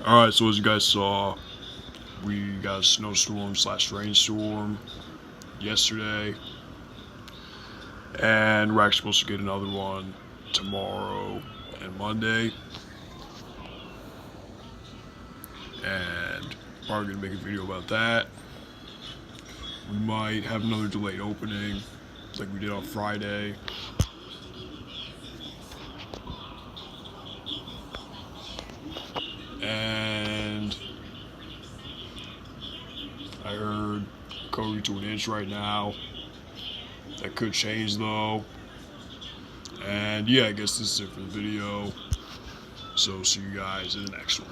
Alright, so as you guys saw, we got a snowstorm / rainstorm yesterday, and we're actually supposed to get another one tomorrow and Monday, and probably gonna make a video about that. We might have another delayed opening like we did on Friday. And I heard Cody to an inch right now. That could change though. And yeah, I guess this is it for the video. So see you guys in the next one.